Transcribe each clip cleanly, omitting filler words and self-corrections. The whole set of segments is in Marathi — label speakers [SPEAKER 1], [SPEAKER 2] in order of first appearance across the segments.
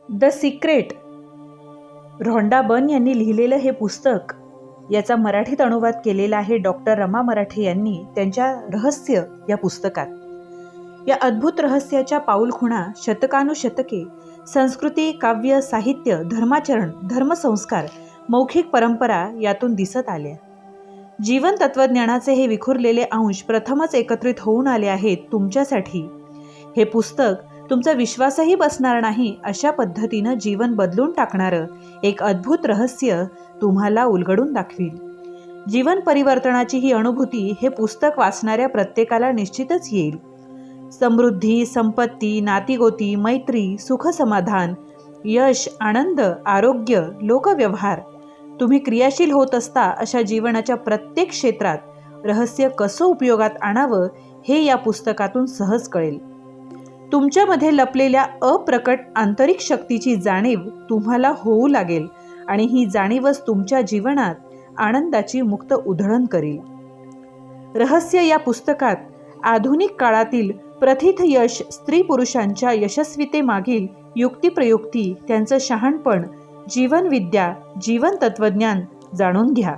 [SPEAKER 1] द सिक्रेट, रॉन्डा बर्न यांनी लिहिलेलं हे पुस्तक, याचा मराठीत अनुवाद केलेला आहे डॉक्टर रमा मराठे यांनी त्यांच्या रहस्य या पुस्तकात. या अद्भुत रहस्याच्या पाऊलखुणा शतकानुशतके संस्कृती, काव्य, साहित्य, धर्माचरण, धर्मसंस्कार, मौखिक परंपरा यातून दिसत आल्या. जीवन तत्वज्ञानाचे हे विखुरलेले अंश प्रथमच एकत्रित होऊन आले आहेत तुमच्यासाठी. हे पुस्तक तुमचा विश्वासही बसणार नाही अशा पद्धतीनं जीवन बदलून टाकणारं एक अद्भुत रहस्य तुम्हाला उलगडून दाखवील. जीवन परिवर्तनाची ही अनुभूती हे पुस्तक वाचणाऱ्या प्रत्येकाला निश्चितच येईल. समृद्धी, संपत्ती, नातीगोती, मैत्री, सुखसमाधान, यश, आनंद, आरोग्य, लोकव्यवहार, तुम्ही क्रियाशील होत असता अशा जीवनाच्या प्रत्येक क्षेत्रात रहस्य कसं उपयोगात आणावं हे या पुस्तकातून सहज कळेल. तुमच्यामध्ये लपलेल्या अप्रकट आंतरिक शक्तीची जाणीव तुम्हाला होऊ लागेल आणि ही जाणीवच तुमच्या जीवनात आनंदाची मुक्त उधळण करेल. रहस्य या पुस्तकात आधुनिक काळातील प्रथित यश स्त्री पुरुषांच्या यशस्वीतेमागील युक्तिप्रयुक्ती, त्यांचं शहाणपण, जीवनविद्या, जीवन तत्वज्ञान जाणून घ्या.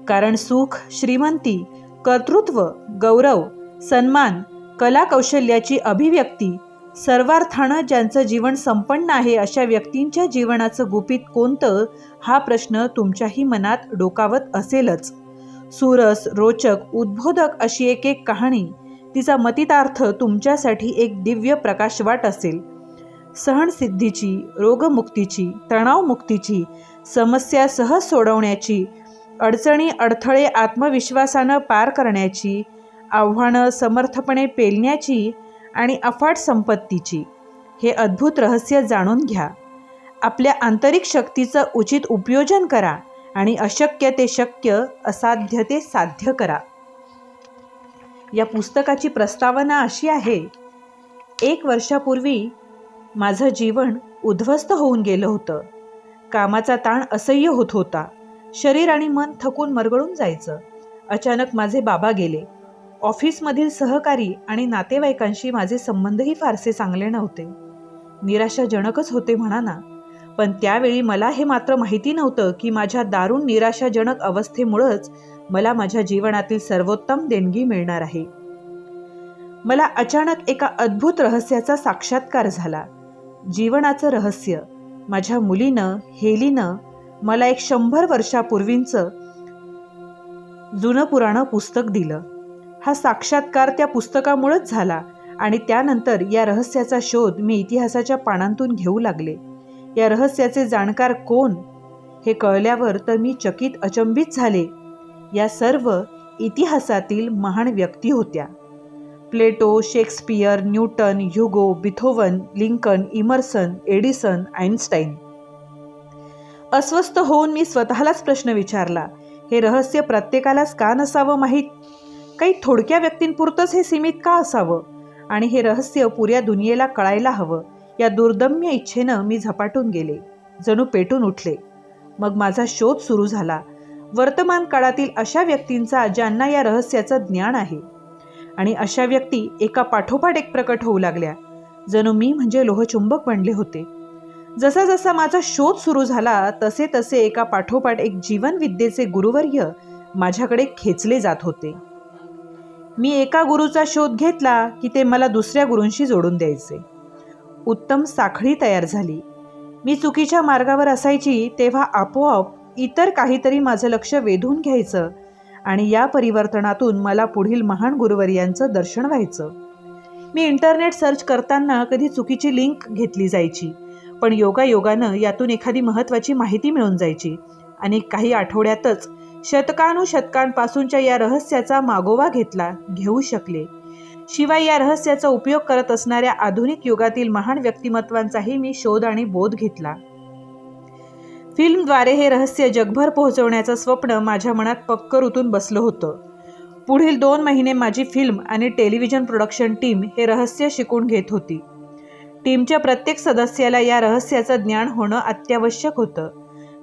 [SPEAKER 1] कारण सुख, श्रीमंती, कर्तृत्व, गौरव, सन्मान, कला कौशल्याची अभिव्यक्ती, सर्वार्थानं ज्यांचं जीवन संपन्न आहे अशा व्यक्तींच्या जीवनाचं गुपित कोणतं हा प्रश्न तुमच्याही मनात डोकावत असेलच. सुरस, रोचक, उद्बोधक अशी एक एक कहाणी, तिचा मतितार्थ तुमच्यासाठी एक दिव्य प्रकाशवाट असेल. सहनसिद्धीची, रोगमुक्तीची, तणावमुक्तीची, समस्या सहज सोडवण्याची, अडचणी अडथळे आत्मविश्वासानं पार करण्याची, आव्हानं समर्थपणे पेलण्याची आणि अफाट संपत्तीची हे अद्भुत रहस्य जाणून घ्या. आपल्या आंतरिक शक्तीचं उचित उपयोजन करा आणि अशक्य ते शक्य, असाध्य ते साध्य करा. या पुस्तकाची प्रस्तावना अशी आहे. 1 वर्षापूर्वी माझं जीवन उद्ध्वस्त होऊन गेलं होतं. कामाचा ताण असह्य होत होता. शरीर आणि मन थकून मरगळून जायचं. अचानक माझे बाबा गेले. ऑफिसमधील सहकारी आणि नातेवाईकांशी माझे संबंधही फारसे चांगले नव्हते. निराशाजनकच होते म्हणा ना. पण त्यावेळी मला हे मात्र माहिती नव्हतं की माझ्या दारुण निराशाजनक अवस्थेमुळंच मला माझ्या जीवनातील सर्वोत्तम देणगी मिळणार आहे. मला अचानक एका अद्भुत रहस्याचा साक्षात्कार झाला. जीवनाचं रहस्य. माझ्या मुलीनं, हेलीनं मला एक 100 वर्षापूर्वींचं जुनं पुराणं पुस्तक दिलं. हा साक्षात्कार त्या पुस्तकामुळेच झाला आणि त्यानंतर या रहस्याचा शोध मी इतिहासाच्या पानांतून घेऊ लागले. या रहस्याचे जाणकार कोण हे कळल्यावर तर मी चकित अचंबित झाले. या सर्व इतिहासातील महान व्यक्ती होत्या. Plato, Shakespeare, Newton, Hugo, Beethoven, Lincoln, Emerson, Edison, Einstein. अस्वस्थ होऊन मी स्वतःलाच प्रश्न विचारला, हे रहस्य प्रत्येकालाच का नसावं माहीत? काही थोडक्या व्यक्तींपुरतंच हे सीमित का असावं? आणि हे रहस्य पुऱ्या दुनियेला कळायला हवं या दुर्दम्य इच्छेनं मी झपाटून गेले. जणू पेटून उठले. मग माझा शोध सुरू झाला. वर्तमान काळातील अशा व्यक्तींचा ज्यांना या रहस्याचं ज्ञान आहे. आणि अशा व्यक्ती एका पाठोपाठ एक प्रकट होऊ लागल्या. जणू मी म्हणजे लोहचुंबक बनले होते. जसा जसा माझा शोध सुरू झाला तसे तसे एका पाठोपाठ एक जीवनविद्येचे गुरुवर्य माझ्याकडे खेचले जात होते. मी एका गुरुचा शोध घेतला की ते मला दुसऱ्या गुरूंशी जोडून द्यायचे. उत्तम साखळी तयार झाली. मी चुकीच्या मार्गावर असायची तेव्हा आपोआप इतर काहीतरी माझं लक्ष वेधून घ्यायचं आणि या परिवर्तनातून मला पुढील महान गुरुवर्यांचं दर्शन व्हायचं. मी इंटरनेट सर्च करताना कधी चुकीची लिंक घेतली जायची, पण योगायोगानं यातून एखादी महत्त्वाची माहिती मिळून जायची आणि काही आठवड्यातच शतकानुशतकांपासूनच्या या रहस्याचा मागोवा घेऊ शकले. शिवाय या रहस्याचा उपयोग करत असणाऱ्या आधुनिक युगातील महान व्यक्तिमत्वांचाही मी शोध आणि बोध घेतला. फिल्मद्वारे हे रहस्य जगभर पोहोचवण्याचं स्वप्न माझ्या मनात पक्क रुतून बसलं होतं. पुढील 2 महिने माझी फिल्म आणि टेलिव्हिजन प्रोडक्शन टीम हे रहस्य शिकून घेत होती. टीमच्या प्रत्येक सदस्याला या रहस्याचं ज्ञान होणं अत्यावश्यक होतं.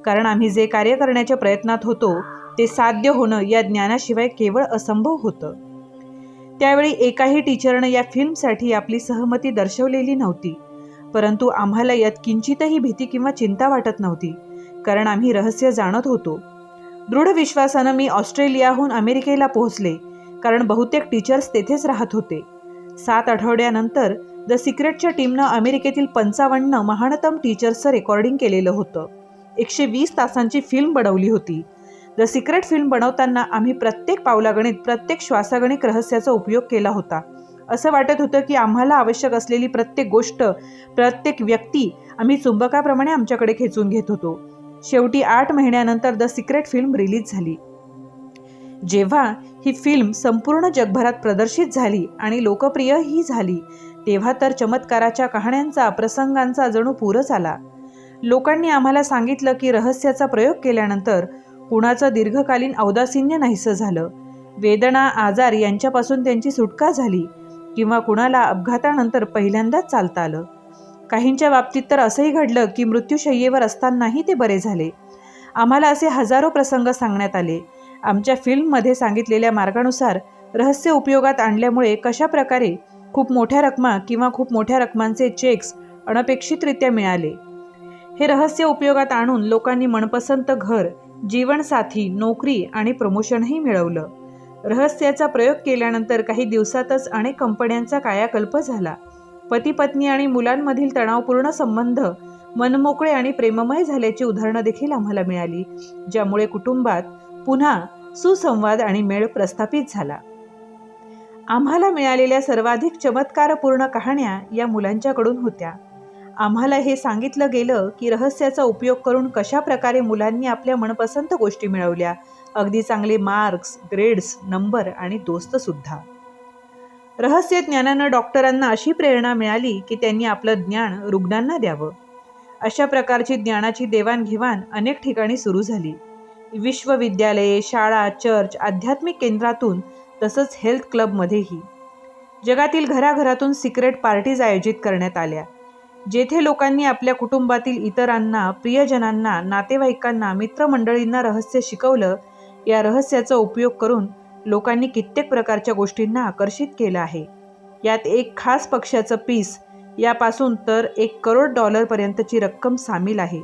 [SPEAKER 1] कारण आम्ही जे कार्य करण्याच्या प्रयत्नात होतो ते साध्य होणं या ज्ञानाशिवाय केवळ असंभव होतं. त्यावेळी एकाही टीचरनं या फिल्मसाठी आपली सहमती दर्शवलेली नव्हती. परंतु आम्हाला यात किंचितही भीती किंवा चिंता वाटत नव्हती, कारण आम्ही रहस्य जाणत होतो. दृढ विश्वासानं मी ऑस्ट्रेलियाहून अमेरिकेला पोहोचले, कारण बहुतेक टीचर्स तेथेच राहत होते. 7 आठवड्यानंतर द सिक्रेटच्या टीमनं अमेरिकेतील 55 महानतम टीचर्सचं रेकॉर्डिंग केलेलं होतं. 120 तासांची फिल्म बनवली होती. द सिक्रेट फिल्म बनवताना आम्ही प्रत्येक पावलागणिक, प्रत्येक श्वासागणिक रहस्याचा उपयोग केला होता. असं वाटत होतं की आम्हाला आवश्यक असलेली प्रत्येक गोष्ट, प्रत्येक व्यक्ती आम्ही चुंबकाप्रमाणे आमच्याकडे खेचून घेत होतो. शेवटी 8 महिन्यानंतर द सिक्रेट फिल्म रिलीज झाली. जेव्हा ही फिल्म संपूर्ण जगभरात प्रदर्शित झाली आणि लोकप्रियही झाली, तेव्हा तर चमत्काराच्या कहाण्यांचा, प्रसंगांचा जणू पूरच आला. लोकांनी आम्हाला सांगितलं की रहस्याचा प्रयोग केल्यानंतर कुणाचं दीर्घकालीन औदासिन्य नाहीसं झालं, वेदना, आजार यांच्यापासून त्यांची सुटका झाली, किंवा कुणाला अपघातानंतर पहिल्यांदाच चालता आलं. काहींच्या बाबतीत तर असंही घडलं की मृत्यूशय्येवर असतानाही ते बरे झाले. आम्हाला असे हजारो प्रसंग सांगण्यात आले. आमच्या फिल्ममध्ये सांगितलेल्या मार्गानुसार रहस्य उपयोगात आणल्यामुळे कशा प्रकारे खूप मोठ्या रकमा किंवा खूप मोठ्या रकमांचे चेक्स अनपेक्षितरित्या मिळाले. हे रहस्य उपयोगात आणून लोकांनी मनपसंत घर, जीवनसाथी, नोकरी आणि प्रमोशनही मिळवलं. रहस्याचा प्रयोग केल्यानंतर काही दिवसातच अनेक कंपन्यांचा कायाकल्प झाला. पती पत्नी आणि मुलांमधील तणावपूर्ण संबंध मनमोकळे आणि प्रेममय झाल्याची उदाहरणं देखील आम्हाला मिळाली, ज्यामुळे कुटुंबात पुन्हा सुसंवाद आणि मेळ प्रस्थापित झाला. आम्हाला मिळालेल्या सर्वाधिक चमत्कारपूर्ण कहाण्या या मुलांच्याकडून होत्या. आम्हाला हे सांगितलं गेलं की रहस्याचा उपयोग करून कशा प्रकारे मुलांनी आपल्या मनपसंत गोष्टी मिळवल्या, अगदी चांगले मार्क्स, ग्रेड्स, नंबर आणि दोस्तसुद्धा. रहस्य ज्ञानानं डॉक्टरांना अशी प्रेरणा मिळाली की त्यांनी आपलं ज्ञान रुग्णांना द्यावं. अशा प्रकारची ज्ञानाची देवाणघेवाण अनेक ठिकाणी सुरू झाली. विश्वविद्यालये, शाळा, चर्च, आध्यात्मिक केंद्रातून, तसंच हेल्थ क्लबमध्येही. जगातील घराघरातून सिक्रेट पार्टीज आयोजित करण्यात आल्या, जेथे लोकांनी आपल्या कुटुंबातील इतरांना, प्रियजनांना, नातेवाईकांना, मित्रमंडळींना रहस्य शिकवलं. या रहस्याचा उपयोग करून लोकांनी कित्येक प्रकारच्या गोष्टींना आकर्षित केलं आहे. यात एक खास पक्ष्याचं पीस यापासून तर $1 करोड पर्यंतची रक्कम सामील आहे.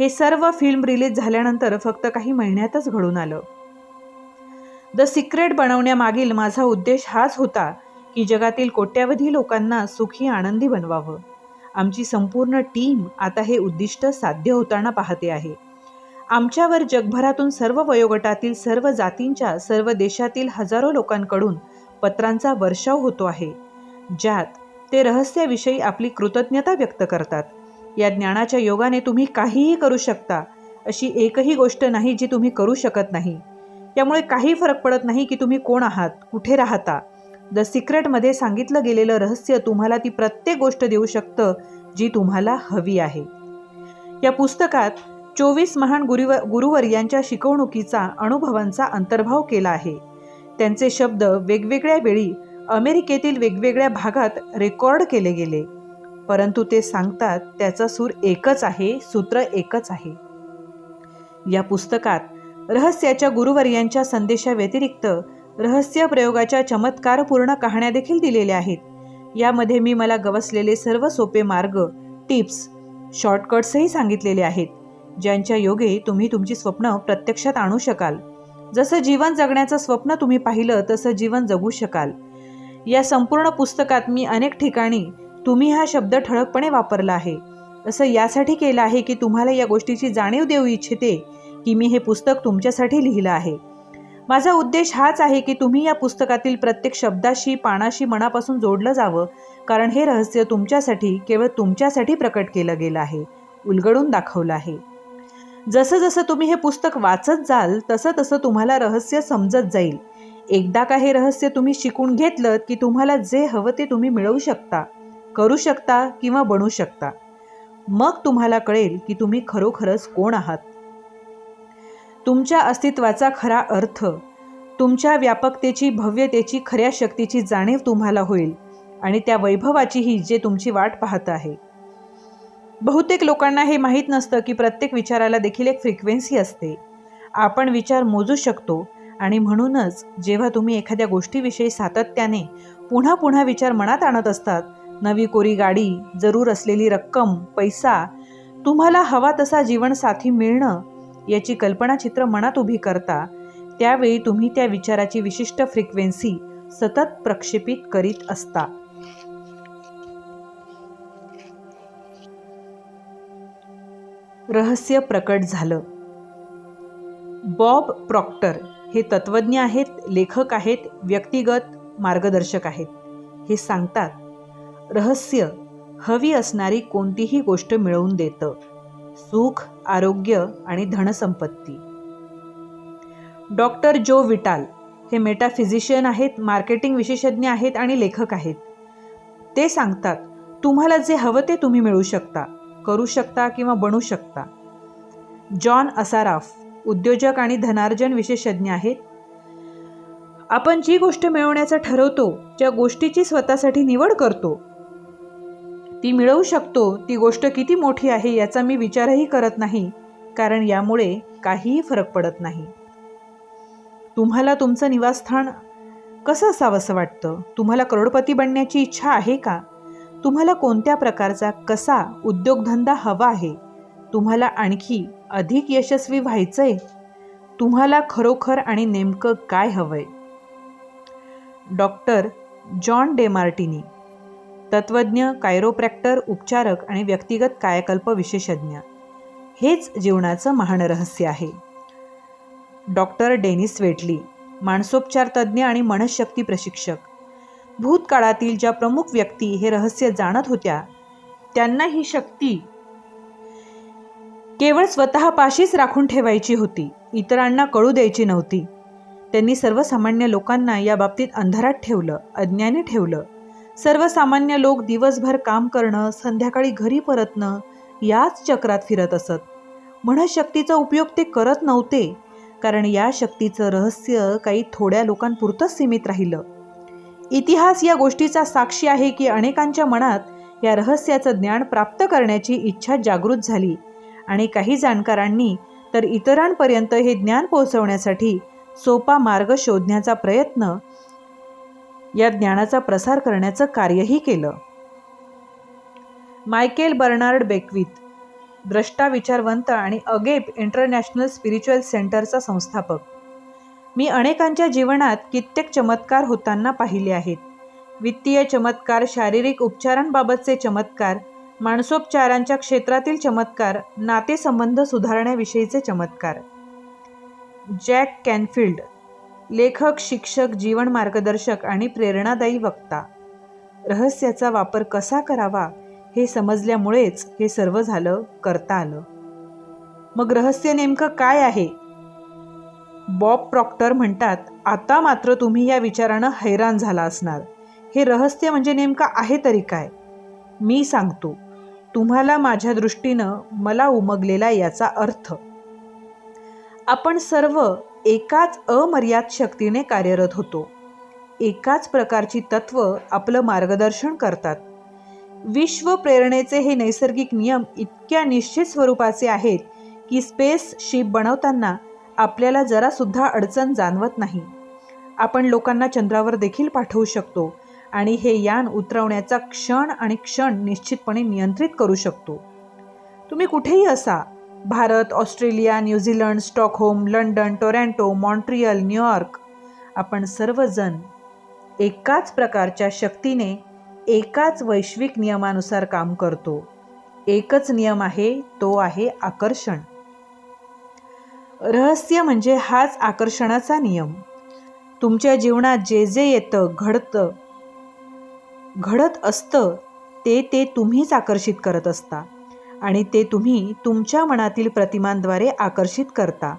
[SPEAKER 1] हे सर्व फिल्म रिलीज झाल्यानंतर फक्त काही महिन्यातच घडून आलं. द सिक्रेट बनवण्यामागील माझा उद्देश हाच होता की जगातील कोट्यावधी लोकांना सुखी, आनंदी बनवावं. आमची संपूर्ण टीम आता हे उद्दिष्ट साध्य होताना पाहते आहे. आमच्यावर जगभरातून सर्व वयोगटातील, सर्व जातींच्या, सर्व देशातील हजारो लोकांकडून पत्रांचा वर्षाव होतो आहे, ज्यात ते रहस्याविषयी आपली कृतज्ञता व्यक्त करतात. या ज्ञानाच्या योगाने तुम्ही काहीही करू शकता. अशी एकही गोष्ट नाही जी तुम्ही करू शकत नाही. त्यामुळे काही फरक पडत नाही की तुम्ही कोण आहात, कुठे राहता. द सिक्रेटमध्ये सांगितलं गेलेलं रहस्य तुम्हाला ती प्रत्येक गोष्ट देऊ शकतं जी तुम्हाला हवी आहे. या पुस्तकात 24 महान गुरुवर्यांच्या शिकवणुकीचा, अनुभवांचा अंतर्भाव केला आहे. त्यांचे शब्द वेगवेगळ्या वेळी अमेरिकेतील वेगवेगळ्या भागात रेकॉर्ड केले गेले, परंतु ते सांगतात त्याचा सूर एकच आहे, सूत्र एकच आहे. या पुस्तकात रहस्याच्या गुरुवर्यांच्या संदेशाव्यतिरिक्त रहस्य प्रयोगाच्या चमत्कारपूर्ण कहाण्या देखील दिलेल्या आहेत. यामध्ये मी मला गवसलेले सर्व सोपे मार्ग, टिप्स, शॉर्टकट्सही सांगितलेले आहेत, ज्यांच्या योगे तुम्ही तुमची स्वप्न प्रत्यक्षात आणू शकाल. जसं जीवन जगण्याचं स्वप्न तुम्ही पाहिलं तसं जीवन जगू शकाल. या संपूर्ण पुस्तकात मी अनेक ठिकाणी तुम्ही हा शब्द ठळकपणे वापरला आहे. असं यासाठी केलं आहे की तुम्हाला या गोष्टीची जाणीव देऊ इच्छिते की मी हे पुस्तक तुमच्यासाठी लिहिलं आहे. माझा उद्देश हाच आहे की तुम्ही या पुस्तकातील प्रत्येक शब्दाशी, पानाशी मनापासून जोडलं जावं, कारण हे रहस्य तुमच्यासाठी, केवळ तुमच्यासाठी प्रकट केलं गेलं आहे, उलगडून दाखवलं आहे. जसं जसं तुम्ही हे पुस्तक वाचत जाल तसं तसं तुम्हाला रहस्य समजत जाईल. एकदा का हे रहस्य तुम्ही शिकून घेतलं की तुम्हाला जे हवं ते तुम्ही मिळवू शकता, करू शकता किंवा बनवू शकता. मग तुम्हाला कळेल की तुम्ही खरोखरच कोण आहात. तुमच्या अस्तित्वाचा खरा अर्थ, तुमच्या व्यापकतेची, भव्यतेची, खऱ्या शक्तीची जाणीव तुम्हाला होईल आणि त्या वैभवाचीही जे तुमची वाट पाहत आहे. बहुतेक लोकांना हे माहीत नसतं की प्रत्येक विचाराला देखील एक फ्रिक्वेन्सी असते. आपण विचार मोजू शकतो आणि म्हणूनच जेव्हा तुम्ही एखाद्या गोष्टीविषयी सातत्याने पुन्हा पुन्हा विचार मनात आणत असतात नवी कोरी गाडी, जरूर असलेली रक्कम, पैसा, तुम्हाला हवा तसा जीवनसाथी मिळणं याची कल्पनाचित्र मनात उभी करता, त्यावेळी तुम्ही त्या विचाराची विशिष्ट फ्रिक्वेन्सी सतत प्रक्षेपित करीत असता. रहस्य प्रकट झालं. बॉब प्रॉक्टर हे तत्वज्ञ आहेत, लेखक आहेत, व्यक्तिगत मार्गदर्शक आहेत. हे सांगतात, रहस्य हवी असणारी कोणतीही गोष्ट मिळवून देतं. सुख, आरोग्य आणि धनसंपत्ती. डॉक्टर जो विटाल हे मेटाफिजिशियन आहेत, मार्केटिंग विशेषज्ञ आहेत आणि लेखक आहेत. ते सांगतात, तुम्हाला जे हवं ते तुम्ही मिळवू शकता, करू शकता किंवा बनवू शकता. जॉन असाराफ उद्योजक आणि धनार्जन विशेषज्ञ आहेत. आपण जी गोष्ट मिळवण्याचं ठरवतो, ज्या गोष्टीची स्वतःसाठी निवड करतो, ती मिळवू शकतो. ती गोष्ट किती मोठी आहे याचा मी विचारही करत नाही, कारण यामुळे काहीही फरक पडत नाही. तुम्हाला तुमचं निवासस्थान कसं असावंसं वाटतं? तुम्हाला करोडपती बनण्याची इच्छा आहे का? तुम्हाला कोणत्या प्रकारचा कसा उद्योगधंदा हवा आहे? तुम्हाला आणखी अधिक यशस्वी व्हायचंय? तुम्हाला खरोखर आणि नेमकं काय हवंय? डॉक्टर जॉन डेमार्टिनी तत्वज्ञ, कायरोप्रॅक्टर, उपचारक आणि व्यक्तिगत कायाकल्प विशेषज्ञ. हेच जीवनाचं महान रहस्य आहे. डॉक्टर डेनिस वेटली मानसोपचार तज्ज्ञ आणि मनशक्ती प्रशिक्षक. भूतकाळातील ज्या प्रमुख व्यक्ती हे रहस्य जाणत होत्या, त्यांना ही शक्ती केवळ स्वतःपाशीच राखून ठेवायची होती, इतरांना कळू द्यायची नव्हती. त्यांनी सर्वसामान्य लोकांना या बाबतीत अंधारात ठेवलं, अज्ञानी ठेवलं. सर्वसामान्य लोक दिवसभर काम करणं, संध्याकाळी घरी परतणं याच चक्रात फिरत असत. मनशक्तीचा उपयोग ते करत नव्हते, कारण या शक्तीचं रहस्य काही थोड्या लोकांपुरतंच सीमित राहिलं. इतिहास या गोष्टीचा साक्षी आहे की अनेकांच्या मनात या रहस्याचं ज्ञान प्राप्त करण्याची इच्छा जागृत झाली आणि काही जाणकारांनी तर इतरांपर्यंत हे ज्ञान पोहोचवण्यासाठी सोपा मार्ग शोधण्याचा प्रयत्न, या ज्ञानाचा प्रसार करण्याचं कार्यही केलं. मायकेल बर्नार्ड बेक्विथ द्रष्टा, विचारवंत आणि अगेप इंटरनॅशनल स्पिरिच्युअल सेंटरचा संस्थापक. मी अनेकांच्या जीवनात कित्येक चमत्कार होताना पाहिले आहेत. वित्तीय चमत्कार, शारीरिक उपचारांबाबतचे चमत्कार, मानसोपचारांच्या क्षेत्रातील चमत्कार, नातेसंबंध सुधारण्याविषयीचे चमत्कार. जॅक कॅनफिल्ड लेखक, शिक्षक, जीवन मार्गदर्शक आणि प्रेरणादायी वक्ता. रहस्याचा वापर कसा करावा हे समजल्यामुळेच हे सर्व झालं, करता आलं. मग रहस्य नेमकं काय आहे? बॉब प्रॉक्टर म्हणतात, आता मात्र तुम्ही या विचारानं हैराण झाला असणार. हे रहस्य म्हणजे नेमकं आहे तरी काय? मी सांगतो तुम्हाला माझ्या दृष्टीनं मला उमगलेला याचा अर्थ. आपण सर्व एकाच अमर्याद शक्तीने कार्यरत होतो. एकाच प्रकारची तत्व आपलं मार्गदर्शन करतात. विश्व प्रेरणेचे हे नैसर्गिक नियम इतक्या निश्चित स्वरूपाचे आहेत की स्पेस शिप बनवताना आपल्याला जरासुद्धा अडचण जाणवत नाही. आपण लोकांना चंद्रावर देखील पाठवू शकतो आणि हे यान उतरवण्याचा क्षण आणि क्षण निश्चितपणे नियंत्रित करू शकतो. तुम्ही कुठेही असा, Bharat, Australia, New Zealand, Stockholm, London, Toronto, Montreal, New York, आपण सर्वजण एकाच प्रकारच्या शक्तीने एकाच वैश्विक नियमानुसार काम करतो. एकच नियम आहे, तो आहे आकर्षण. रहस्य म्हणजे हाच आकर्षणाचा नियम. तुमच्या जीवनात जे जे येतं, घडत असतं ते तुम्हीच आकर्षित करत असता आणि ते तुम्ही तुमच्या मनातील प्रतिमांद्वारे आकर्षित करता.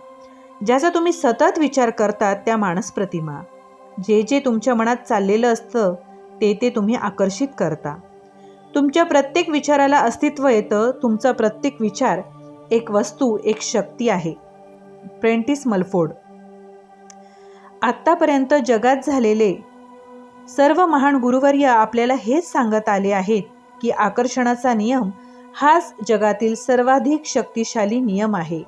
[SPEAKER 1] ज्याचा तुम्ही सतत विचार करता त्या मानस प्रतिमा. जे जे तुमच्या मनात चाललेलं असतं ते तुम्ही आकर्षित करता. तुमच्या प्रत्येक विचाराला अस्तित्व येतं. तुमचा प्रत्येक विचार एक वस्तू, एक शक्ती आहे. Prentiss Mulford. आत्तापर्यंत जगात झालेले सर्व महान गुरुवर्य आपल्याला हेच सांगत आले आहेत की आकर्षणाचा नियम हाच जगातील सर्वाधिक शक्तिशाली नियम आहे.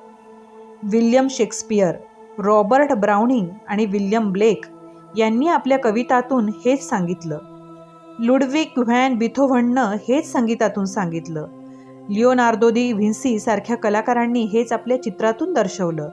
[SPEAKER 1] विल्यम शेक्सपियर, रॉबर्ट ब्राउनिंग आणि विल्यम ब्लेक यांनी आपल्या कवितातून हेच सांगितलं. लुडविग व्हॅन बिथोव्हननं हेच संगीतातून सांगितलं. लिओनार्दो दी व्हिन्सी सारख्या कलाकारांनी हेच आपल्या चित्रातून दर्शवलं.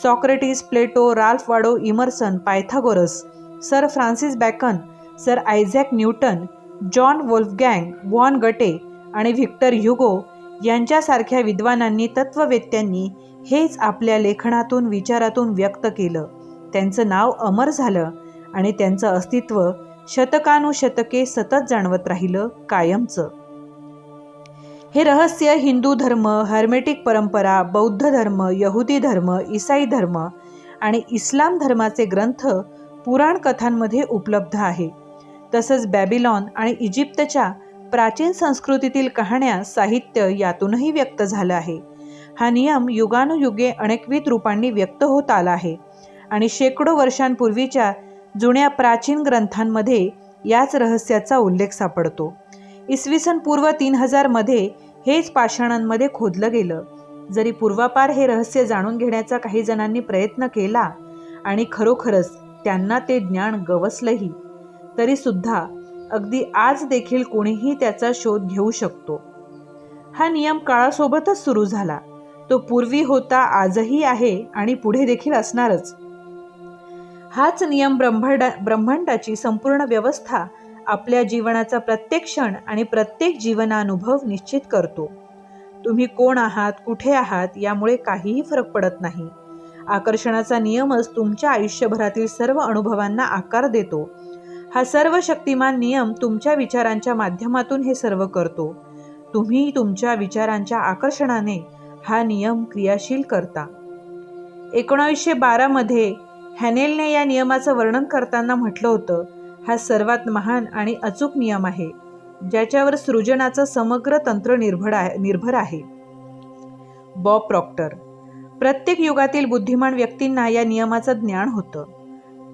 [SPEAKER 1] Socrates, Plato, Ralph Waldo Emerson, Pythagoras, Sir Francis Bacon, Sir Isaac Newton, John Wolfgang von Goethe आणि व्हिक्टर ह्युगो यांच्यासारख्या विद्वानांनी, तत्त्ववेत्यांनी हेच आपल्या लेखनातून, विचारातून व्यक्त केलं. त्यांचं नाव अमर झालं आणि त्यांचं अस्तित्व शतकानुशतके सतत जाणवत राहिलं, कायमचं. हे रहस्य हिंदू धर्म, हर्मेटिक परंपरा, बौद्ध धर्म, यहुदी धर्म, ईसाई धर्म आणि इस्लाम धर्माचे ग्रंथ, पुराण कथांमध्ये उपलब्ध आहे. तसंच बॅबिलॉन आणि इजिप्तच्या प्राचीन संस्कृतीतील कहाण्या, साहित्य यातूनही व्यक्त झालं आहे. हा नियम युगानुयुगे अनेकविध रूपांनी व्यक्त होत आला आहे आणि शेकडो वर्षांपूर्वीच्या जुन्या प्राचीन ग्रंथांमध्ये याच रहस्याचा उल्लेख सापडतो. इसवी सन पूर्व 3000 मध्ये हेच पाषाणांमध्ये खोदलं गेलं. जरी पूर्वापार हे रहस्य जाणून घेण्याचा काही जणांनी प्रयत्न केला आणि खरोखरच त्यांना ते ज्ञान गवसलंही, तरी सुद्धा अगदी आज देखील कोणीही त्याचा शोध घेऊ शकतो. हा नियम काळासोबतच सुरू झाला. तो पूर्वी होता, आजही आहे आणि पुढे देखील असणारच. हाच नियम ब्रह्मांडाची संपूर्ण व्यवस्था, आपल्या जीवनाचा प्रत्येक क्षण आणि प्रत्येक जीवनानुभव निश्चित करतो. तुम्ही कोण आहात, कुठे आहात यामुळे काहीही फरक पडत नाही. आकर्षणाचा नियमच तुमच्या आयुष्यभरातील सर्व अनुभवांना आकार देतो. हा सर्व शक्तिमान नियम तुमच्या विचारांच्या माध्यमातून हे सर्व करतो. तुम्ही तुमच्या विचारांच्या आकर्षणाने हा नियम क्रियाशील करता. 1912 मध्ये हॅनेलने या नियमाचं वर्णन करताना म्हटलं होतं, हा सर्वात महान आणि अचूक नियम आहे, ज्याच्यावर सृजनाचं समग्र तंत्र निर्भर आहे. Bob Procter. प्रत्येक युगातील बुद्धिमान व्यक्तींना या नियमाचं ज्ञान होतं.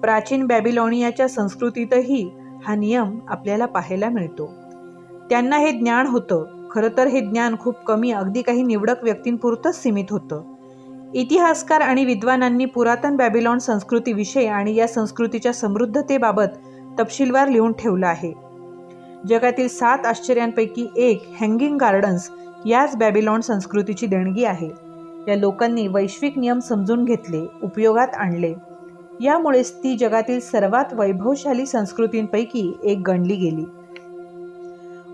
[SPEAKER 1] प्राचीन बॅबिलॉनियाच्या संस्कृतीतही हा नियम आपल्याला पाहायला मिळतो. त्यांना हे ज्ञान होतं. खरं तर हे ज्ञान खूप कमी, अगदी काही निवडक व्यक्तींपुरतंच सीमित होतं. इतिहासकार आणि विद्वानांनी पुरातन बॅबिलॉन संस्कृतीविषयी आणि या संस्कृतीच्या समृद्धतेबाबत तपशीलवार लिहून ठेवलं आहे. जगातील 7 आश्चर्यांपैकी एक, हँगिंग गार्डन्स, याच बॅबिलॉन संस्कृतीची देणगी आहे. या लोकांनी वैश्विक नियम समजून घेतले, उपयोगात आणले. यामुळेच ती जगातील सर्वात वैभवशाली संस्कृतींपैकी एक गणली गेली.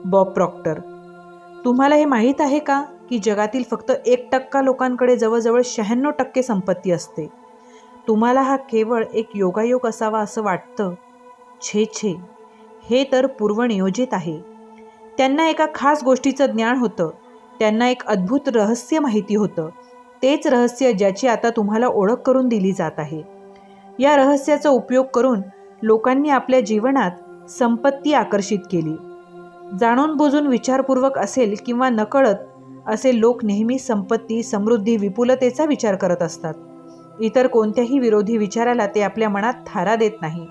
[SPEAKER 1] Bob Procter. तुम्हाला हे माहीत आहे का की जगातील फक्त 1% लोकांकडे जवळजवळ 96% संपत्ती असते. तुम्हाला हा केवळ एक योगायोग असावा असं वाटतं. छे छे, हे तर पूर्वनियोजित आहे. त्यांना एका खास गोष्टीचं ज्ञान होतं. त्यांना एक अद्भुत रहस्य माहिती होतं. तेच रहस्य ज्याची आता तुम्हाला ओळख करून दिली जात आहे. या रहस्याचा उपयोग करून लोकांनी आपल्या जीवनात संपत्ती आकर्षित केली. जाणून बुजून, विचारपूर्वक असेल किंवा नकळत असे लोक नेहमी संपत्ती, समृद्धी, विपुलतेचा विचार करत असतात. इतर कोणत्याही विरोधी विचाराला ते आपल्या मनात थारा देत नाही.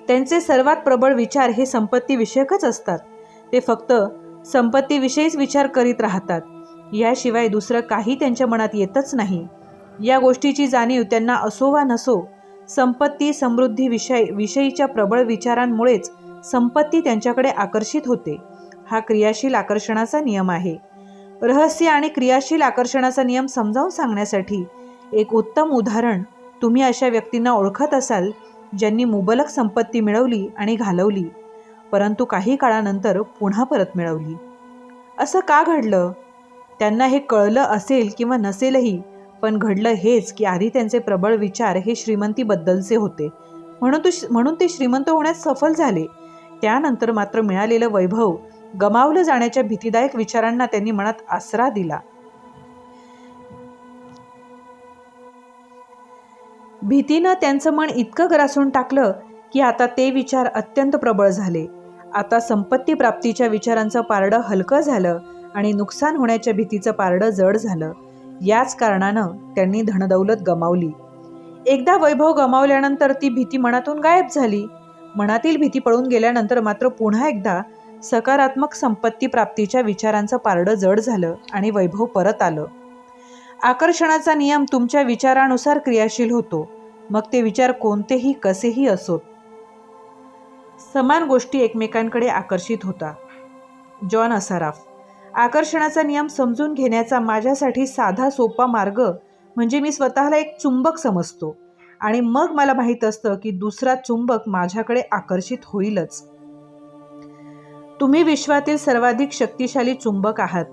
[SPEAKER 1] त्यांचे सर्वात प्रबळ विचार हे संपत्तीविषयकच असतात. ते फक्त संपत्तीविषयीच विचार करीत राहतात. याशिवाय दुसरं काही त्यांच्या मनात येतच नाही. या गोष्टीची जाणीव त्यांना असो वा नसो, संपत्ती, समृद्धी विषयीच्या प्रबळ विचारांमुळेच संपत्ती त्यांच्याकडे आकर्षित होते. हा क्रियाशील आकर्षणाचा नियम आहे. रहस्य आणि क्रियाशील आकर्षणाचा नियम समजावून सांगण्यासाठी एक उत्तम उदाहरण तुम्ही अशा व्यक्तींना ओळखत असाल, ज्यांनी मुबलक संपत्ती मिळवली आणि घालवली, परंतु काही काळानंतर पुन्हा परत मिळवली. असं का घडलं? त्यांना हे कळलं असेल किंवा नसेलही, पण घडलं हेच की आधी त्यांचे प्रबळ विचार हे श्रीमंतीबद्दलचे होते, म्हणून ते श्रीमंत होण्यात सफल झाले. त्यानंतर मात्र मिळालेलं वैभव गमावलं जाण्याच्या भीतीदायक विचारांना त्यांनी मनात आसरा दिला. भीतीनं त्यांचं मन इतकं ग्रासून टाकलं की आता ते विचार अत्यंत प्रबळ झाले. आता संपत्ती प्राप्तीच्या विचारांचं पारडं हलकं झालं आणि नुकसान होण्याच्या भीतीचं पारडं जड झालं. याच कारणानं त्यांनी धनदौलत गमावली. एकदा वैभव गमावल्यानंतर ती भीती मनातून गायब झाली. मनातील भीती पळून गेल्यानंतर मात्र पुन्हा एकदा सकारात्मक संपत्ती प्राप्तीच्या विचारांचं पारडं जड झालं आणि वैभव परत आलं. आकर्षणाचा नियम तुमच्या विचारानुसार क्रियाशील होतो, मग ते विचार कोणतेही कसेही असोत. समान गोष्टी एकमेकांकडे आकर्षित होता. जॉन असाराफ. आकर्षणाचा नियम समजून घेण्याचा माझ्यासाठी साधा सोपा मार्ग म्हणजे मी स्वतःला एक चुंबक समजतो आणि मग मला माहीत असतं की दुसरा चुंबक माझ्याकडे आकर्षित होईलच. तुम्ही विश्वातील सर्वाधिक शक्तिशाली चुंबक आहात.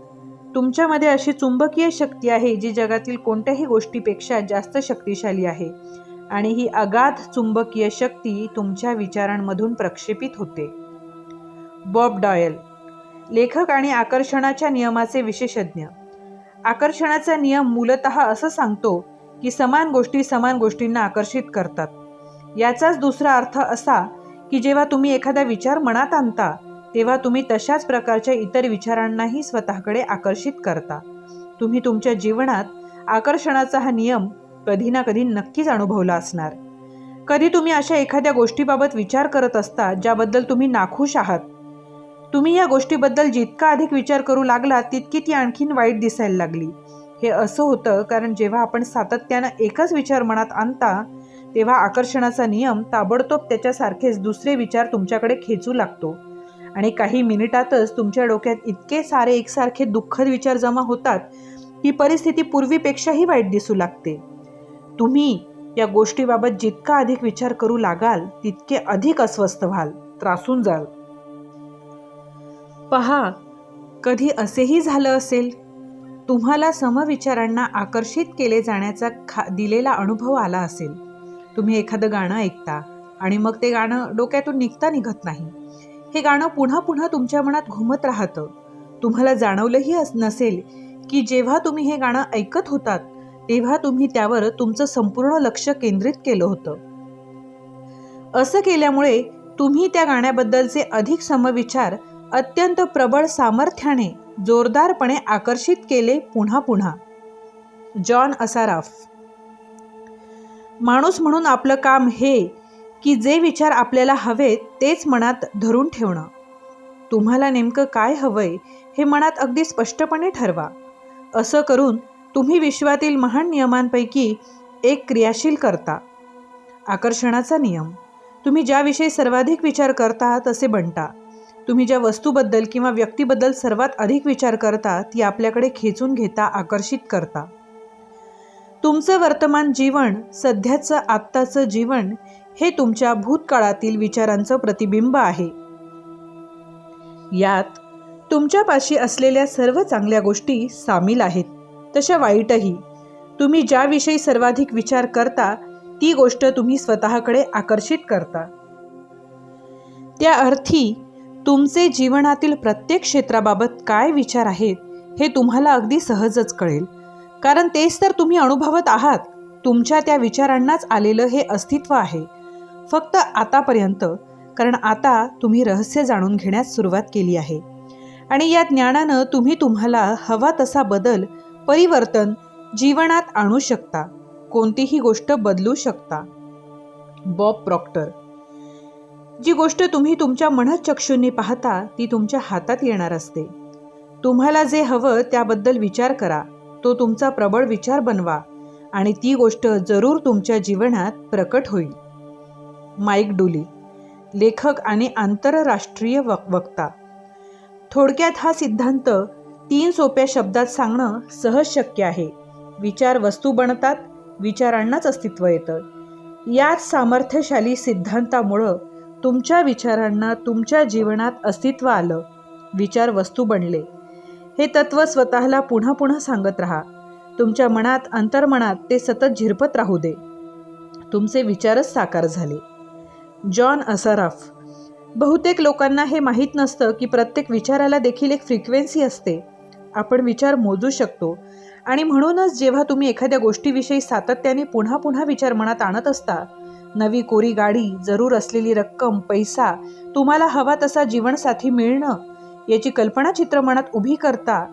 [SPEAKER 1] तुमच्यामध्ये अशी चुंबकीय शक्ती आहे जी जगातील कोणत्याही गोष्टीपेक्षा जास्त शक्तिशाली आहे आणि ही अगाध चुंबकीय शक्ती तुमच्या विचारांमधून प्रक्षेपित होते. Bob Doyle. लेखक आणि आकर्षणाच्या नियमाचे विशेषज्ञ. आकर्षणाचा नियम मूलतः असं सांगतो की समान गोष्टी समान गोष्टींना आकर्षित करतात. याचाच दुसरा अर्थ असा की जेव्हा तुम्ही एखादा विचार मनात आणता तेव्हा तुम्ही तशाच प्रकारच्या इतर विचारांनाही स्वतःकडे आकर्षित करता. तुम्ही तुमच्या जीवनात आकर्षणाचा हा नियम कधी ना कधी नक्कीच अनुभवला असणार. कधी तुम्ही अशा एखाद्या गोष्टीबाबत विचार करत असता ज्याबद्दल तुम्ही नाखुश आहात. तुम्ही या गोष्टीबद्दल जितका अधिक विचार करू लागला तितकी ती आणखीन वाईट दिसायला लागली. हे असं होतं कारण जेव्हा आपण सातत्यानं एकच विचार मनात आणता तेव्हा आकर्षणाचा नियम ताबडतोब त्याच्यासारखेच दुसरे विचार तुमच्याकडे खेचू लागतो आणि काही मिनिटातच तुमच्या डोक्यात इतके सारे एकसारखे दुःखद विचार जमा होतात की परिस्थिती पूर्वीपेक्षाही वाईट दिसू लागते. तुम्ही या गोष्टीबाबत जितका अधिक विचार करू लागाल तितके अधिक अस्वस्थ व्हाल, त्रासून जाल. पहा, कधी असेही झालं असेल तुम्हाला समविचारांना आकर्षित केले जाण्याचा दिलेला अनुभव आला असेल. तुम्ही एखादं गाणं ऐकता आणि मग ते गाणं डोक्यातून निघत नाही. हे गाणं पुन्हा पुन्हा तुमच्या मनात घुमत राहतं. तुम्हाला जाणवलंही नसेल की जेव्हा तुम्ही हे गाणं ऐकत होतात तेव्हा तुम्ही त्यावर तुमचं संपूर्ण लक्ष केंद्रित केलं होतं. असं केल्यामुळे तुम्ही त्या गाण्याबद्दलचे अधिक समविचार अत्यंत प्रबळ सामर्थ्याने जोरदारपणे आकर्षित केले पुन्हा पुन्हा. जॉन असाराफ. माणूस म्हणून आपलं काम हे की जे विचार आपल्याला हवेत तेच मनात धरून ठेवणं. तुम्हाला नेमकं काय हवंय हे मनात अगदी स्पष्टपणे ठरवा. असं करून तुम्ही विश्वातील महान नियमांपैकी एक क्रियाशील करता. आकर्षणाचा नियम. तुम्ही ज्याविषयी सर्वाधिक विचार करता तसे बनता. तुम्ही ज्या वस्तूबद्दल किंवा व्यक्तीबद्दल सर्वात अधिक विचार करता ती आपल्याकडे खेचून घेता, आकर्षित करता. तुमचं वर्तमान जीवन, सध्याचं आत्ताचं जीवन हे तुमच्या भूतकाळातील विचारांचं प्रतिबिंब आहे. यात तुमच्यापाशी असलेल्या सर्व चांगल्या गोष्टी सामील आहेत, तशा वाईटही. तुम्ही ज्याविषयी सर्वाधिक विचार करता ती गोष्ट तुम्ही स्वतःकडे आकर्षित करता. त्या अर्थी तुमचे जीवनातील प्रत्येक क्षेत्राबाबत काय विचार आहेत हे तुम्हाला अगदी सहजच कळेल, कारण तेच तर तुम्ही अनुभवत आहात. तुमच्या त्या विचारांनाच आलेलं हे अस्तित्व आहे, फक्त आतापर्यंत, कारण आता तुम्ही रहस्य जाणून घेण्यास सुरुवात केली आहे आणि या ज्ञानानं तुम्ही तुम्हाला हवा तसा बदल, परिवर्तन जीवनात आणू शकता. कोणतीही गोष्ट बदलू शकता. Bob Procter. जी गोष्ट तुम्ही तुमच्या मनःचक्षूंनी पाहता ती तुमच्या हातात येणार असते. तुम्हाला जे हवं त्याबद्दल विचार करा, तो तुमचा प्रबळ विचार बनवा आणि ती गोष्ट जरूर तुमच्या जीवनात प्रकट होईल. माईक डुली. लेखक आणि आंतरराष्ट्रीय वक्ता. थोडक्यात हा सिद्धांत 3 सोप्या शब्दात सांगणं सहज शक्य आहे. विचार वस्तू बनतात, विचारांनाच अस्तित्व येतं. याच सामर्थ्यशाली सिद्धांतामुळं तुमच्या विचारांना तुमच्या जीवनात अस्तित्व आलं, विचार वस्तू बनले. हे तत्त्व स्वतःला पुन्हा पुन्हा सांगत राहा. तुमच्या मनात, अंतर्मनात ते सतत झिरपत राहू दे. तुमचे विचारच साकार झाले. जॉन असाराफ. बहुतेक लोकांना हे माहीत नसतं की प्रत्येक विचाराला देखील एक फ्रिक्वेन्सी असते. आपण विचार मोजू शकतो आणि म्हणूनच जेव्हा तुम्ही एखाद्या गोष्टीविषयी सातत्याने पुन्हा पुन्हा विचार मनात आणत असता, नवी कोरी गाडी, जरूर असलेली रक्कम, पैसा, तुम्हाला हवा तसा जीवनसाथी मिळणं याची कल्पना चित्र मनात उभी करता,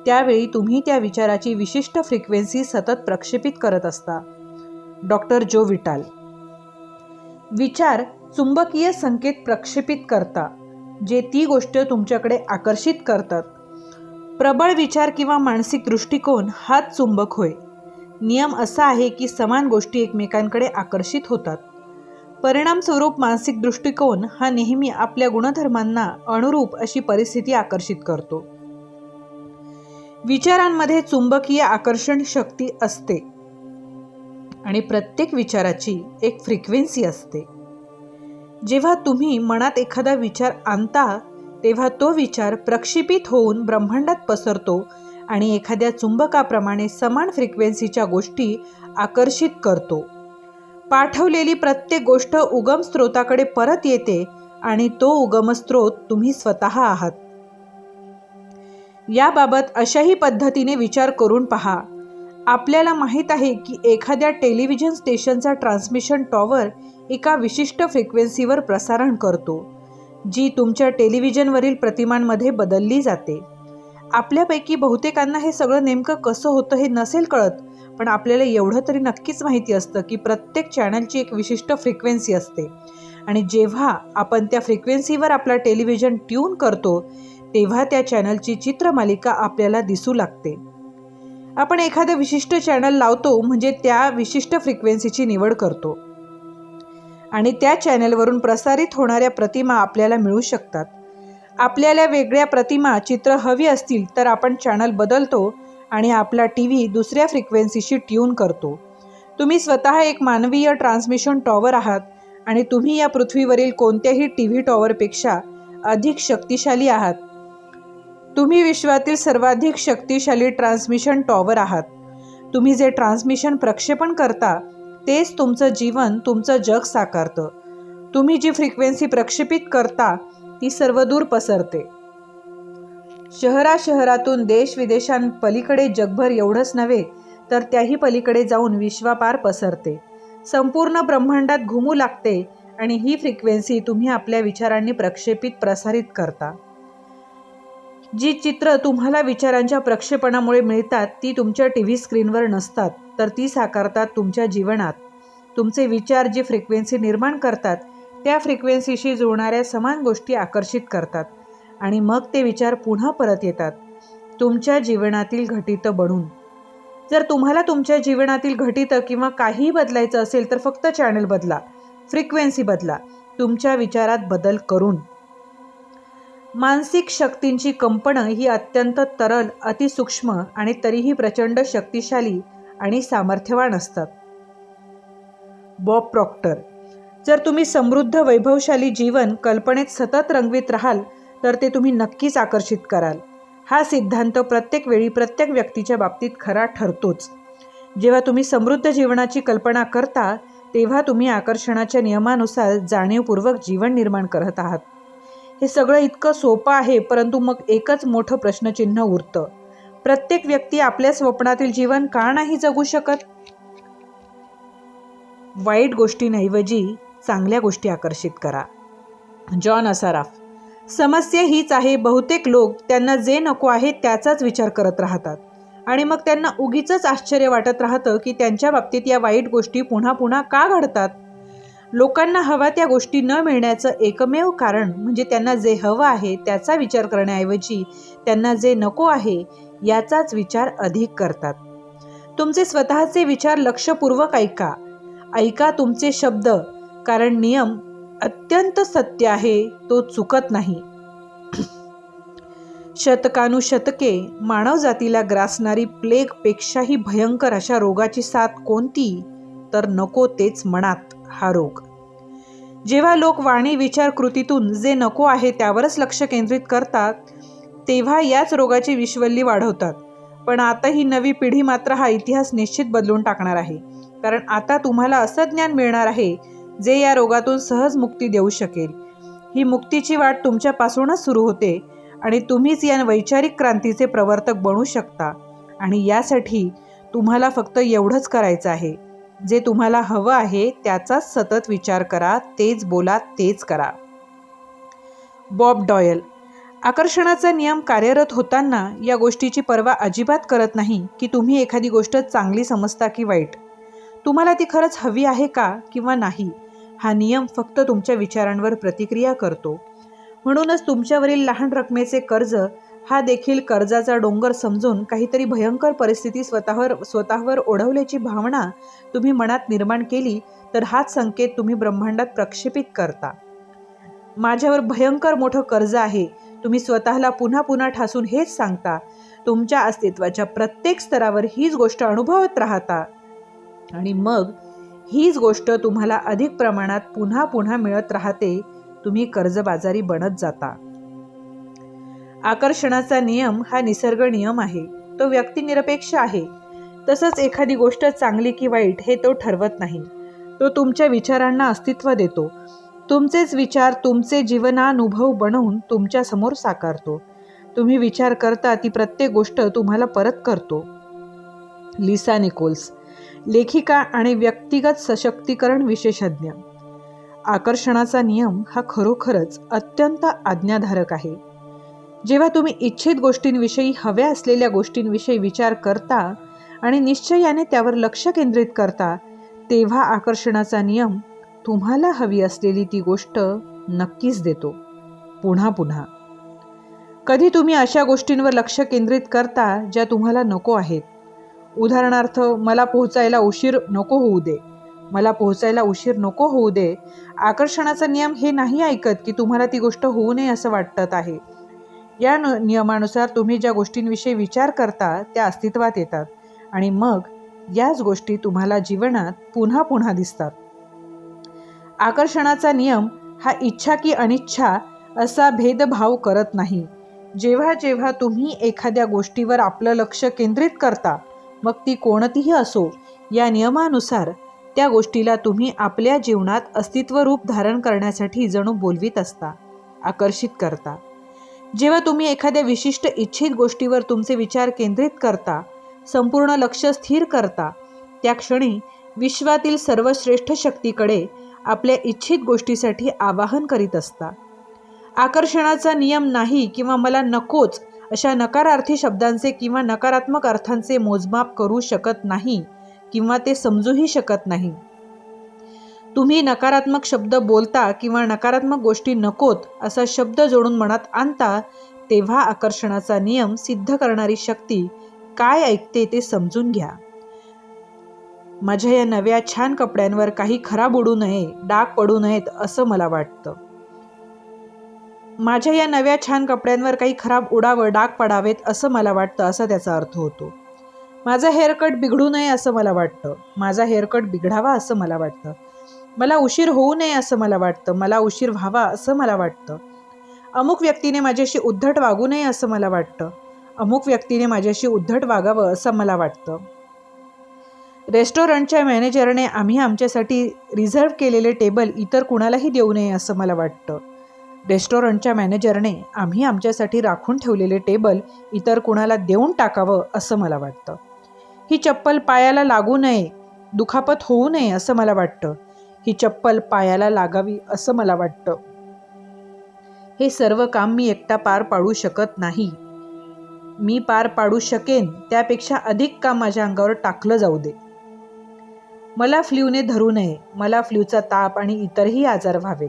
[SPEAKER 1] त्यावेळी तुम्ही त्या विचाराची विशिष्ट फ्रिक्वेन्सी सतत प्रक्षेपित करत असता. डॉक्टर जो विटाल. विचार चुंबकीय संकेत प्रक्षेपित करता जे ती गोष्ट तुमच्याकडे आकर्षित करतात. प्रबळ विचार किंवा मानसिक दृष्टिकोन हाच चुंबक होय. नियम असा आहे की समान गोष्टी एकमेकांकडे आकर्षित होतात. परिणामस्वरूप मानसिक दृष्टिकोन हा नेहमी आपल्या गुणधर्मांना अनुरूप अशी परिस्थिती आकर्षित करतो. विचारांमध्ये चुंबकीय आकर्षण शक्ती असते आणि प्रत्येक विचाराची एक फ्रिक्वेन्सी असते. जेव्हा तुम्ही मनात एखादा विचार आणता तेव्हा तो विचार प्रक्षेपित होऊन ब्रह्मांडात पसरतो आणि एखाद्या चुंबकाप्रमाणे समान फ्रिक्वेन्सीच्या गोष्टी आकर्षित करतो. पाठवलेली प्रत्येक गोष्ट उगम स्रोताकडे परत येते आणि तो उगमस्रोत तुम्ही स्वतः आहात. याबाबत अशाही पद्धतीने विचार करून पहा. आपल्याला माहीत आहे की एखाद्या टेलिव्हिजन स्टेशनचा ट्रान्समिशन टॉवर एका विशिष्ट फ्रिक्वेन्सीवर प्रसारण करतो, जी तुमच्या टेलिव्हिजनवरील प्रतिमांमध्ये बदलली जाते. आपल्यापैकी बहुतेकांना हे सगळं नेमकं कसं होतं हे नसेल कळत, पण आपल्याला एवढं तरी नक्कीच माहिती असतं की प्रत्येक चॅनलची एक विशिष्ट फ्रिक्वेन्सी असते आणि जेव्हा आपण त्या फ्रिक्वेन्सीवर आपला टेलिव्हिजन ट्यून करतो तेव्हा त्या चॅनलची चित्रमालिका आपल्याला दिसू लागते. आपण एखादं विशिष्ट चॅनल लावतो म्हणजे त्या विशिष्ट फ्रिक्वेन्सीची निवड करतो आणि त्या चॅनलवरून प्रसारित होणाऱ्या प्रतिमा आपल्याला मिळू शकतात. आपल्याला वेगळ्या प्रतिमा चित्र हवी असतील तर आपण चॅनल बदलतो आणि आपला टीव्ही दुसऱ्या फ्रिक्वेन्सीशी ट्यून करतो. तुम्ही स्वतः एक मानवीय ट्रान्समिशन टॉवर आहात आणि तुम्ही या पृथ्वीवरील कोणत्याही टीव्ही टॉवरपेक्षा अधिक शक्तिशाली आहात. तुम्ही विश्वातील सर्वाधिक शक्तिशाली ट्रान्समिशन टॉवर आहात. तुम्ही जे ट्रान्समिशन प्रक्षेपण करता तेच तुमचं जीवन, तुमचं जग साकारतं. तुम्ही जी फ्रिक्वेन्सी प्रक्षेपित करता ती सर्वदूर पसरते. शहरातून देश-विदेशांपलीकडे जगभर एवढंच नव्हे तर त्याही पलीकडे जाऊन विश्वापार पसरते. संपूर्ण ब्रह्मांडात घुमू लागते आणि ही फ्रिक्वेन्सी तुम्ही आपल्या विचारांनी प्रसारित करता. जी चित्र तुम्हाला विचारांच्या प्रक्षेपणामुळे मिळतात ती तुमच्या टीव्ही स्क्रीनवर नसतात, तर ती साकारतात तुमच्या जीवनात. तुमचे विचार जी फ्रिक्वेन्सी निर्माण करतात त्या फ्रिक्वेन्सीशी जुळणाऱ्या समान गोष्टी आकर्षित करतात आणि मग ते विचार पुन्हा परत येतात तुमच्या जीवनातील घटित बनून. जर तुम्हाला तुमच्या जीवनातील घटित किंवा काहीही बदलायचं असेल तर फक्त चॅनल बदला, फ्रिक्वेन्सी बदला, तुमच्या विचारात बदल करून. मानसिक शक्तींची कंपनं ही अत्यंत तरल, अतिसूक्ष्म आणि तरीही प्रचंड शक्तिशाली आणि सामर्थ्यवान असतात. Bob Procter. जर तुम्ही समृद्ध वैभवशाली जीवन कल्पनेत सतत रंगवीत राहाल तर ते तुम्ही नक्कीच आकर्षित कराल. हा सिद्धांत प्रत्येक वेळी प्रत्येक व्यक्तीच्या बाबतीत खरा ठरतोच. जेव्हा तुम्ही समृद्ध जीवनाची कल्पना करता तेव्हा तुम्ही आकर्षणाच्या नियमानुसार जाणीवपूर्वक जीवन निर्माण करत आहात. हे सगळं इतकं सोपं आहे, परंतु मग एकच मोठं प्रश्नचिन्ह उरतं. प्रत्येक व्यक्ती आपल्या स्वप्नातील जीवन का नाही जगू शकत? वाईट गोष्टींऐवजी चांगल्या गोष्टी आकर्षित करा. जॉन असाराफ. समस्या हीच आहे, बहुतेक लोक त्यांना जे नको आहे त्याचाच विचार करत राहतात आणि मग त्यांना उगीचच आश्चर्य वाटत राहतं की त्यांच्या बाबतीत या वाईट गोष्टी पुन्हा पुन्हा का घडतात. लोकांना हव्या त्या गोष्टी न मिळण्याचं एकमेव कारण म्हणजे त्यांना जे हवं आहे त्याचा विचार करण्याऐवजी त्यांना जे नको आहे याचाच विचार अधिक करतात. तुमचे स्वतःचे विचार लक्षपूर्वक ऐका. ऐका तुमचे शब्द, कारण नियम अत्यंत सत्य आहे, तो चुकत नाही. शतकानुशतके मानवजातीला ग्रासणारी प्लेगपेक्षाही भयंकर अशा रोगाची साथ कोणती? तर नको तेच मनात हा रोग. जेव्हा लोक वाणी, विचार, कृतीतून जे नको आहे त्यावरच लक्ष केंद्रित करतात तेव्हा याच रोगाची विश्वल्ली वाढवतात. पण आता ही नवी पिढी मात्र हा इतिहास निश्चित बदलून टाकणार आहे, कारण आता तुम्हाला असं ज्ञान मिळणार आहे जे या रोगातून सहज मुक्ती देऊ शकेल. ही मुक्तीची वाट तुमच्यापासूनच सुरू होते आणि तुम्हीच या वैचारिक क्रांतीचे प्रवर्तक बनू शकता. आणि यासाठी तुम्हाला फक्त एवढंच करायचं आहे, जे तुम्हाला हवं आहे त्याचाच सतत विचार करा, तेच बोला, तेच करा. Bob Doyle. आकर्षणाचा नियम कार्यरत होताना या गोष्टीची पर्वा अजिबात करत नाही की तुम्ही एखादी गोष्ट चांगली समजता की वाईट. तुम्हाला ती खरंच हवी आहे का किंवा नाही, हा नियम फक्त तुमच्या विचारांवर प्रतिक्रिया करतो. म्हणूनच तुमच्यावरील लहान रकमेचे कर्ज हा देखील कर्जाचा डोंगर समजून काहीतरी भयंकर परिस्थिती स्वतःवर ओढवल्याची भावना तुम्ही मनात निर्माण केली तर हाच संकेत तुम्ही ब्रह्मांडात प्रक्षेपित करता. माझ्यावर भयंकर मोठं कर्ज आहे, तुम्ही स्वतःला पुन्हा पुन्हा ठासून हेच सांगता. तुमच्या अस्तित्वाच्या प्रत्येक स्तरावर हीच गोष्ट अनुभवत राहता आणि मग हीच गोष्ट तुम्हाला अधिक प्रमाणात पुन्हा पुन्हा मिळत राहते. तुम्ही कर्जबाजारी बनत जाता. आकर्षणाचा नियम हा निसर्ग नियम आहे. तो व्यक्तिनिरपेक्ष आहे. तसंच एखादी गोष्ट चांगली की वाईट हे तो ठरवत नाही. तो तुमच्या विचारांना अस्तित्व देतो. तुमचेच विचार तुमचे जीवनानुभव बनवून तुमच्या समोर साकारतो. तुम्ही विचार करता ती प्रत्येक गोष्ट तुम्हाला परत करतो. लिसा निकोल्स, लेखिका आणि व्यक्तिगत सशक्तीकरण विशेषज्ञ. आकर्षणाचा नियम हा खरोखरच अत्यंत आज्ञाधारक आहे. जेव्हा तुम्ही इच्छित गोष्टींविषयी, हव्या असलेल्या गोष्टींविषयी विचार करता आणि निश्चयाने त्यावर लक्ष केंद्रित करता, तेव्हा आकर्षणाचा नियम तुम्हाला हवी असलेली ती गोष्ट नक्कीच देतो, पुन्हा पुन्हा. कधी तुम्ही अशा गोष्टींवर लक्ष केंद्रित करता ज्या तुम्हाला नको आहेत. उदाहरणार्थ, मला पोहोचायला उशीर नको होऊ दे. मला पोहोचायला उशीर नको होऊ दे. आकर्षणाचा नियम हे नाही ऐकत की तुम्हाला ती गोष्ट होऊ नये असं वाटत आहे. या नियमानुसार तुम्ही ज्या गोष्टींविषयी विचार करता त्या अस्तित्वात येतात आणि मग याच गोष्टी तुम्हाला जीवनात पुन्हा पुन्हा दिसतात. आकर्षणाचा नियम हा इच्छा की अनिच्छा असा भेदभाव करत नाही. जेव्हा जेव्हा तुम्ही एखाद्या गोष्टीवर आपलं लक्ष केंद्रित करता, मग ती कोणतीही असो, या नियमानुसार त्या गोष्टीला तुम्ही आपल्या जीवनात अस्तित्वरूप धारण करण्यासाठी जणू बोलवीत असता, आकर्षित करता. जेव्हा तुम्ही एखाद्या विशिष्ट इच्छित गोष्टीवर तुमचे विचार केंद्रित करता, संपूर्ण लक्ष स्थिर करता, त्या क्षणी विश्वातील सर्वश्रेष्ठ शक्तीकडे आपल्या इच्छित गोष्टीसाठी आवाहन करीत असता. आकर्षणाचा नियम नाही किंवा मला नकोच अशा नकारार्थी शब्दांचे किंवा नकारात्मक अर्थांचे मोजमाप करू शकत नाही किंवा ते समजूही शकत नाही. तुम्ही नकारात्मक शब्द बोलता किंवा नकारात्मक गोष्टी नकोत असा शब्द जोडून मनात आणता, तेव्हा आकर्षणाचा नियम सिद्ध करणारी शक्ती काय ऐकते ते समजून घ्या. माझ्या या नव्या छान कपड्यांवर काही खराब उडू नये, डाग पडू नयेत असं मला वाटतं. माझ्या या नव्या छान कपड्यांवर काही खराब उडावं, डाग पडावेत असं मला वाटतं, असा त्याचा अर्थ होतो. माझा हेअरकट बिघडू नये असं मला वाटतं. माझा हेअरकट बिघडावा असं मला वाटतं. मला उशीर होऊ नये असं मला वाटतं. मला उशीर व्हावा असं मला वाटतं. अमुक व्यक्तीने माझ्याशी उद्धट वागू नये असं मला वाटतं. अमुक व्यक्तीने माझ्याशी उद्धट वागावं असं मला वाटतं. रेस्टॉरंटच्या मॅनेजरने आम्ही आमच्यासाठी रिझर्व्ह केलेले टेबल इतर कुणालाही देऊ नये असं मला वाटतं. रेस्टॉरंटच्या मॅनेजरने आम्ही आमच्यासाठी राखून ठेवलेले टेबल इतर कुणाला देऊन टाकावं असं मला वाटतं. ही चप्पल पायाला लागू नये, दुखापत होऊ नये असं मला वाटतं. ही चप्पल पायाला लागावी असं मला वाटतं. हे सर्व काम मी एकटा पार पाडू शकत नाही. मी पार पाडू शकेन त्यापेक्षा अधिक काम माझ्या अंगावर टाकलं जाऊ दे. मला फ्ल्यूने धरू नये. मला फ्ल्यूचा ताप आणि इतरही आजार व्हावेत.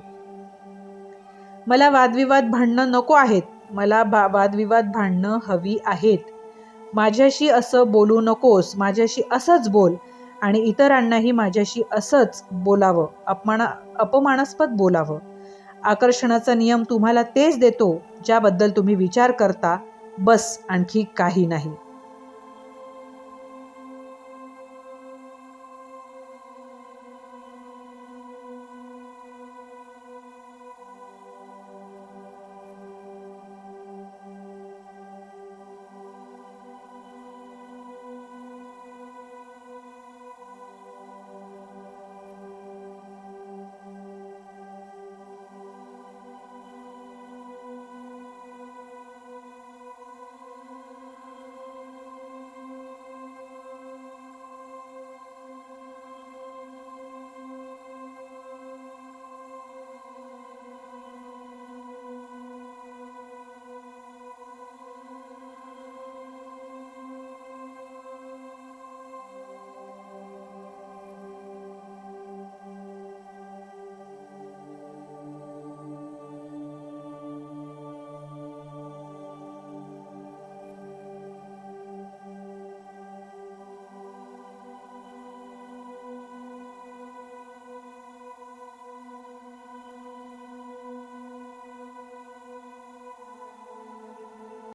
[SPEAKER 1] मला वादविवाद भांडणं नको आहेत. मला वादविवाद भांडणं हवी आहेत. माझ्याशी असं बोलू नकोस, माझ्याशी असंच बोल आणि इतरांनाही माझ्याशी असंच बोलावं, अपमानास्पद बोलावं. आकर्षणाचा नियम तुम्हाला तेच देतो ज्याबद्दल तुम्ही विचार करता, बस, आणखी काही नाही.